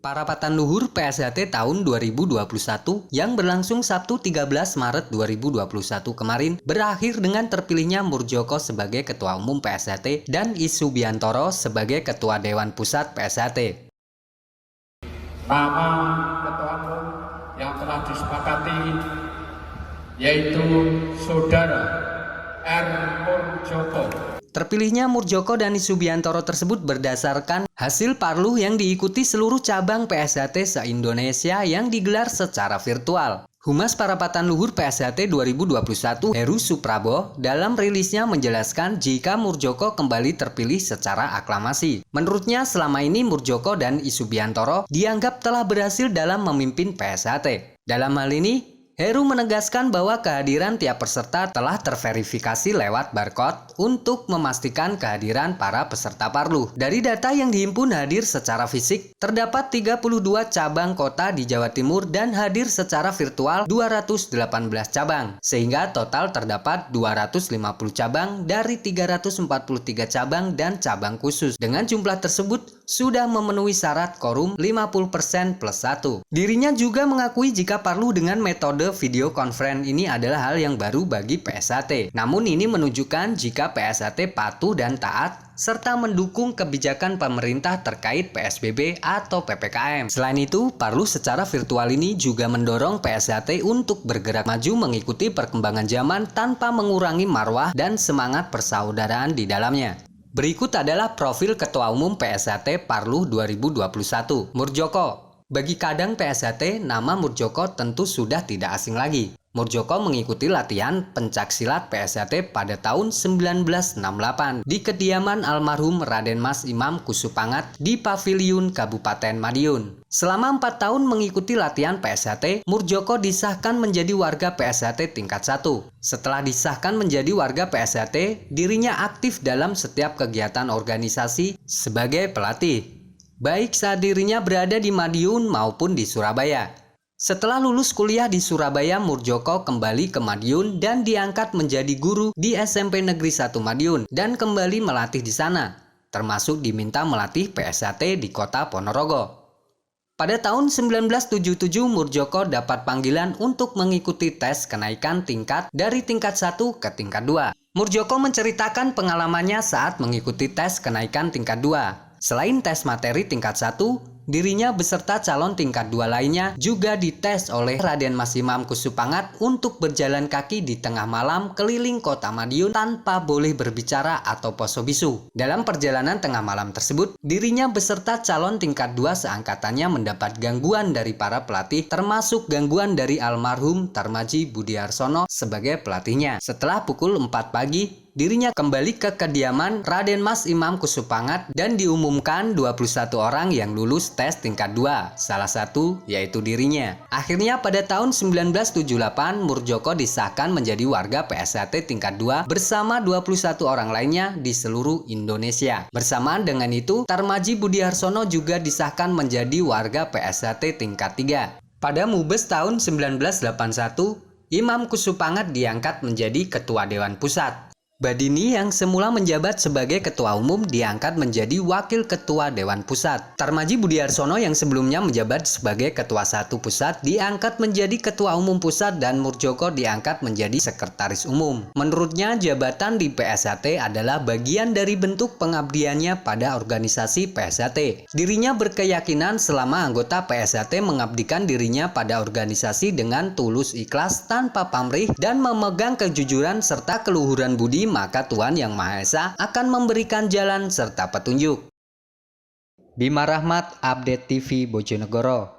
Parapatan Luhur PSHT tahun 2021 yang berlangsung Sabtu 13 Maret 2021 kemarin berakhir dengan terpilihnya Murdjoko sebagai Ketua Umum PSHT dan I Subiantoro sebagai Ketua Dewan Pusat PSHT. Nama Ketua Umum yang telah disepakati yaitu Saudara R. Murdjoko. Terpilihnya Murdjoko dan I Subiantoro tersebut berdasarkan hasil parluh yang diikuti seluruh cabang PSHT se-Indonesia yang digelar secara virtual. Humas Parapatan Luhur PSHT 2021 Heru Suprabo dalam rilisnya menjelaskan jika Murdjoko kembali terpilih secara aklamasi. Menurutnya selama ini Murdjoko dan I Subiantoro dianggap telah berhasil dalam memimpin PSHT. Dalam hal ini, Heru menegaskan bahwa kehadiran tiap peserta telah terverifikasi lewat barcode untuk memastikan kehadiran para peserta parluh. Dari data yang dihimpun hadir secara fisik, terdapat 32 cabang kota di Jawa Timur dan hadir secara virtual 218 cabang, sehingga total terdapat 250 cabang dari 343 cabang dan cabang khusus. Dengan jumlah tersebut, sudah memenuhi syarat quorum 50% plus 1. Dirinya juga mengakui jika parluh dengan metode video conference ini adalah hal yang baru bagi PSHT. Namun ini menunjukkan jika PSHT patuh dan taat serta mendukung kebijakan pemerintah terkait PSBB atau PPKM. Selain itu, parluh secara virtual ini juga mendorong PSHT untuk bergerak maju mengikuti perkembangan zaman tanpa mengurangi marwah dan semangat persaudaraan di dalamnya. Berikut adalah profil Ketua Umum PSHT Parluh 2021, Murdjoko. Bagi kadang PSHT, nama Murdjoko tentu sudah tidak asing lagi. Murdjoko mengikuti latihan pencaksilat PSHT pada tahun 1968 di kediaman almarhum Raden Mas Imam Kusupangat di Paviliun Kabupaten Madiun. Selama 4 tahun mengikuti latihan PSHT, Murdjoko disahkan menjadi warga PSHT tingkat 1. Setelah disahkan menjadi warga PSHT, dirinya aktif dalam setiap kegiatan organisasi sebagai pelatih, baik saat dirinya berada di Madiun maupun di Surabaya. Setelah lulus kuliah di Surabaya, Murdjoko kembali ke Madiun dan diangkat menjadi guru di SMP Negeri 1 Madiun dan kembali melatih di sana, termasuk diminta melatih PSHT di kota Ponorogo. Pada tahun 1977, Murdjoko dapat panggilan untuk mengikuti tes kenaikan tingkat dari tingkat 1 ke tingkat 2. Murdjoko menceritakan pengalamannya saat mengikuti tes kenaikan tingkat 2. Selain tes materi tingkat 1, dirinya beserta calon tingkat 2 lainnya juga dites oleh Raden Mas Imam Kusupangat untuk berjalan kaki di tengah malam keliling kota Madiun tanpa boleh berbicara atau poso bisu. Dalam perjalanan tengah malam tersebut, dirinya beserta calon tingkat 2 seangkatannya mendapat gangguan dari para pelatih, termasuk gangguan dari almarhum Tarmadji Budiarsono sebagai pelatihnya. Setelah pukul 4 pagi, dirinya kembali ke kediaman Raden Mas Imam Kusupangat dan diumumkan 21 orang yang lulus tes tingkat 2, salah satu yaitu dirinya. Akhirnya pada tahun 1978, Murdjoko disahkan menjadi warga PSHT tingkat 2 bersama 21 orang lainnya di seluruh Indonesia. Bersamaan dengan itu, Tarmadji Budiarsono juga disahkan menjadi warga PSHT tingkat 3. Pada Mubes tahun 1981, Imam Kusupangat diangkat menjadi Ketua Dewan Pusat. Badini yang semula menjabat sebagai Ketua Umum diangkat menjadi Wakil Ketua Dewan Pusat. Tarmadji Budiarsono yang sebelumnya menjabat sebagai Ketua 1 Pusat diangkat menjadi Ketua Umum Pusat dan Murdjoko diangkat menjadi Sekretaris Umum. Menurutnya jabatan di PSHT adalah bagian dari bentuk pengabdiannya pada organisasi PSHT. Dirinya berkeyakinan selama anggota PSHT mengabdikan dirinya pada organisasi dengan tulus ikhlas tanpa pamrih dan memegang kejujuran serta keluhuran budi, maka Tuhan Yang Maha Esa akan memberikan jalan serta petunjuk. Bima Rahmat, Update TV Bojonegoro.